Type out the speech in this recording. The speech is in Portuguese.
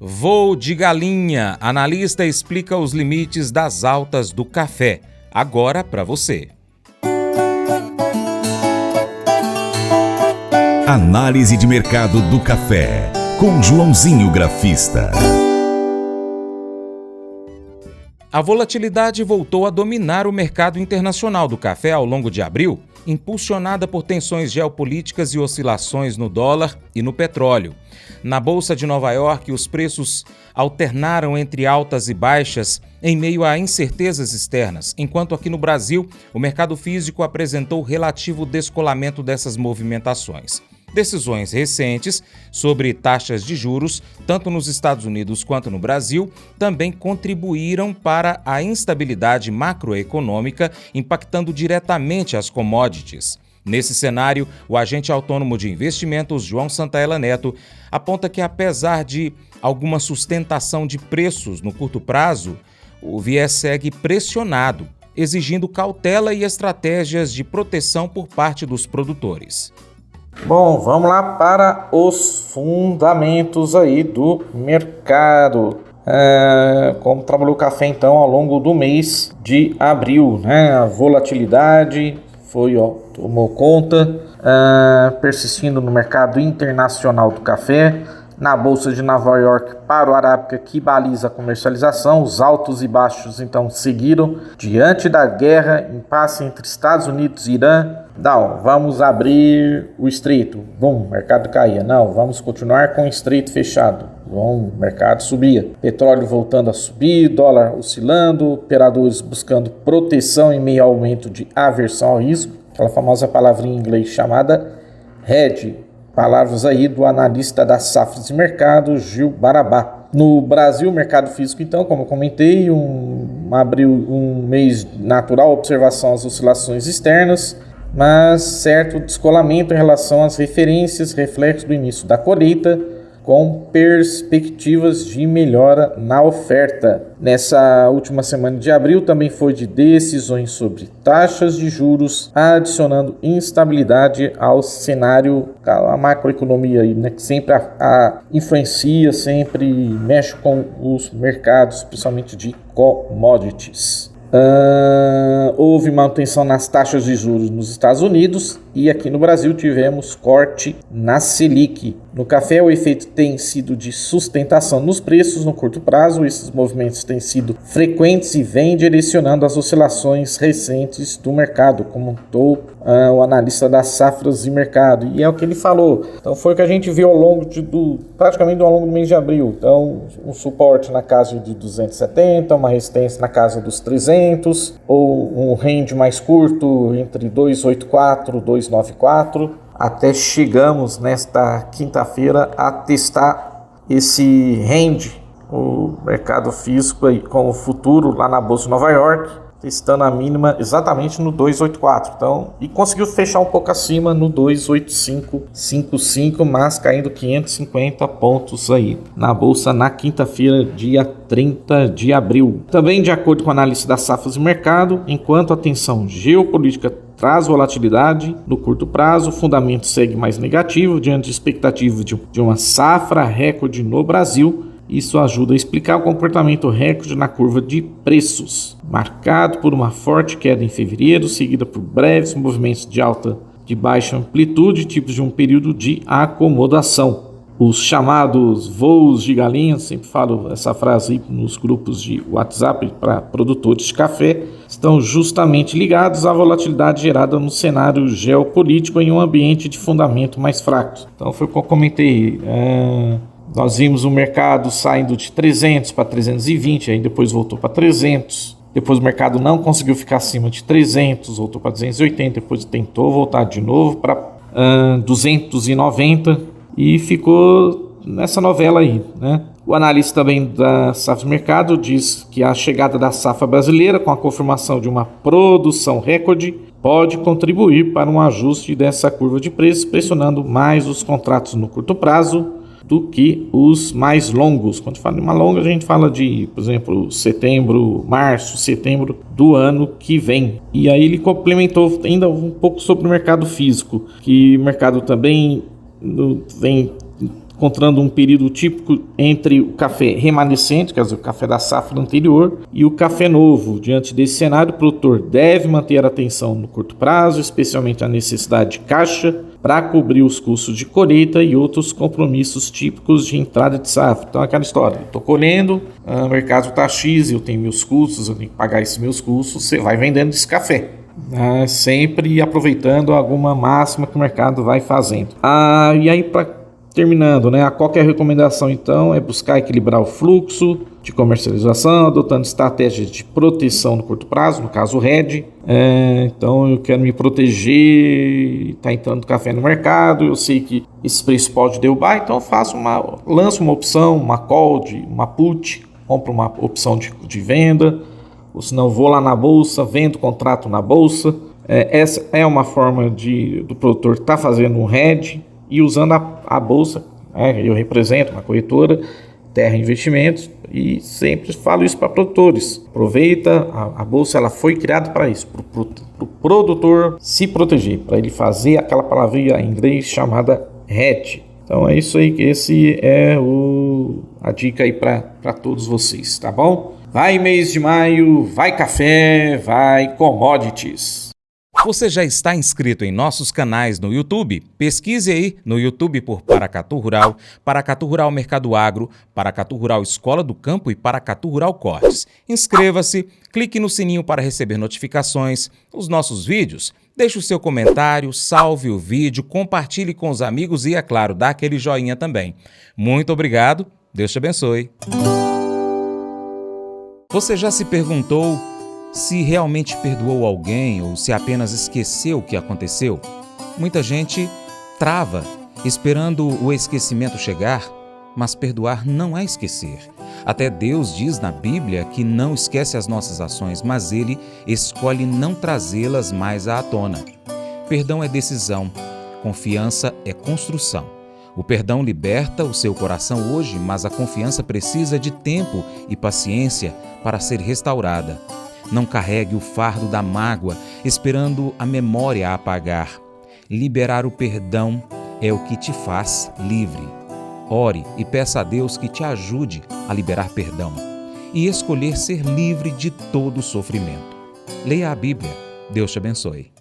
Voo de galinha. Analista explica os limites das altas do café. Agora para você. Análise de mercado do café, com Joãozinho Grafista. A volatilidade voltou a dominar o mercado internacional do café ao longo de abril, impulsionada por tensões geopolíticas e oscilações no dólar e no petróleo. Na Bolsa de Nova York, os preços alternaram entre altas e baixas em meio a incertezas externas, enquanto aqui no Brasil, o mercado físico apresentou relativo descolamento dessas movimentações. Decisões recentes sobre taxas de juros, tanto nos Estados Unidos quanto no Brasil, também contribuíram para a instabilidade macroeconômica, impactando diretamente as commodities. Nesse cenário, o agente autônomo de investimentos, João Santaella Neto, aponta que, apesar de alguma sustentação de preços no curto prazo, o viés segue pressionado, exigindo cautela e estratégias de proteção por parte dos produtores. Bom, vamos lá para os fundamentos aí do mercado. Como trabalhou o café então ao longo do mês de abril, né? A volatilidade tomou conta, persistindo no mercado internacional do café. Na Bolsa de Nova York, para o Arábica, que baliza a comercialização, os altos e baixos então seguiram. Diante da guerra, impasse entre Estados Unidos e Irã, não, vamos abrir o estreito, bom, o mercado caía, não, vamos continuar com o estreito fechado, bom, o mercado subia. Petróleo voltando a subir, dólar oscilando, operadores buscando proteção em meio ao aumento de aversão ao risco, aquela famosa palavrinha em inglês chamada hedge. Palavras aí do analista das safras de mercado, Gil Barabá. No Brasil, mercado físico, então, como eu comentei, abriu um mês natural, observação às oscilações externas, mas certo descolamento em relação às referências, reflexo do início da colheita, com perspectivas de melhora na oferta. Nessa última semana de abril também foi de decisões sobre taxas de juros, adicionando instabilidade ao cenário, a macroeconomia aí, né, que sempre influencia, sempre mexe com os mercados, principalmente de commodities. Houve manutenção nas taxas de juros nos Estados Unidos e aqui no Brasil tivemos corte na Selic. No café, o efeito tem sido de sustentação nos preços no curto prazo. Esses movimentos têm sido frequentes e vêm direcionando as oscilações recentes do mercado, comentou o analista das safras de mercado. E é o que ele falou. Então foi o que a gente viu ao longo praticamente ao longo do mês de abril. Então um suporte na casa de 270, uma resistência na casa dos 300, ou um range mais curto entre 284 e 294. Até chegamos nesta quinta-feira a testar esse range, o mercado físico aí, com o futuro lá na Bolsa de Nova York, testando a mínima exatamente no 284. Então, e conseguiu fechar um pouco acima no 28555, mas caindo 550 pontos aí na Bolsa na quinta-feira, dia 30 de abril. Também de acordo com a análise das safras de mercado, enquanto a tensão geopolítica traz volatilidade no curto prazo, o fundamento segue mais negativo diante de expectativa de uma safra recorde no Brasil. Isso ajuda a explicar o comportamento recorde na curva de preços, marcado por uma forte queda em fevereiro, seguida por breves movimentos de alta de baixa amplitude, tipos de um período de acomodação. Os chamados voos de galinha, sempre falo essa frase aí nos grupos de WhatsApp para produtores de café, estão justamente ligados à volatilidade gerada no cenário geopolítico em um ambiente de fundamento mais fraco. Então foi o que eu comentei. Nós vimos o mercado saindo de 300 para 320, aí depois voltou para 300. Depois o mercado não conseguiu ficar acima de 300, voltou para 280, depois tentou voltar de novo para 290 e ficou nessa novela aí, né? O analista também da safra de mercado diz que a chegada da safra brasileira, com a confirmação de uma produção recorde, pode contribuir para um ajuste dessa curva de preços, pressionando mais os contratos no curto prazo do que os mais longos. Quando fala de uma longa, a gente fala de, por exemplo, março, setembro do ano que vem. E aí ele complementou ainda um pouco sobre o mercado físico, que o mercado também vem encontrando um período típico entre o café remanescente, quer dizer, o café da safra anterior, e o café novo. Diante desse cenário, o produtor deve manter a atenção no curto prazo, especialmente a necessidade de caixa, para cobrir os custos de colheita e outros compromissos típicos de entrada de safra. Então, aquela história, estou colhendo, o mercado está X, eu tenho meus custos, eu tenho que pagar esses meus custos, você vai vendendo esse café. Sempre aproveitando alguma máxima que o mercado vai fazendo. E aí, terminando, qualquer recomendação então é buscar equilibrar o fluxo de comercialização, adotando estratégias de proteção no curto prazo, no caso o hedge. Então eu quero me proteger, está entrando café no mercado, eu sei que esse preço pode derrubar, então eu lanço uma opção, uma call, uma put, compro uma opção de venda, ou se não vou lá na bolsa, vendo contrato na bolsa. Essa é uma forma do produtor estar fazendo um hedge e usando a bolsa. Eu represento uma corretora, Terra Investimentos, e sempre falo isso para produtores. Aproveita, a bolsa ela foi criada para isso, para o produtor se proteger, para ele fazer aquela palavrinha em inglês chamada hedge. Então é isso aí, esse é a dica aí para todos vocês, tá bom? Vai mês de maio, vai café, vai commodities. Você já está inscrito em nossos canais no YouTube? Pesquise aí no YouTube por Paracatu Rural Mercado Agro, Paracatu Rural Escola do Campo e Paracatu Rural Cortes. Inscreva-se, clique no sininho para receber notificações, os nossos vídeos. Deixe o seu comentário, salve o vídeo, compartilhe com os amigos e, é claro, dá aquele joinha também. Muito obrigado, Deus te abençoe. Você já se perguntou se realmente perdoou alguém ou se apenas esqueceu o que aconteceu? Muita gente trava esperando o esquecimento chegar, mas perdoar não é esquecer. Até Deus diz na Bíblia que não esquece as nossas ações, mas Ele escolhe não trazê-las mais à tona. Perdão é decisão, confiança é construção. O perdão liberta o seu coração hoje, mas a confiança precisa de tempo e paciência para ser restaurada. Não carregue o fardo da mágoa, esperando a memória apagar. Liberar o perdão é o que te faz livre. Ore e peça a Deus que te ajude a liberar perdão e escolher ser livre de todo sofrimento. Leia a Bíblia. Deus te abençoe.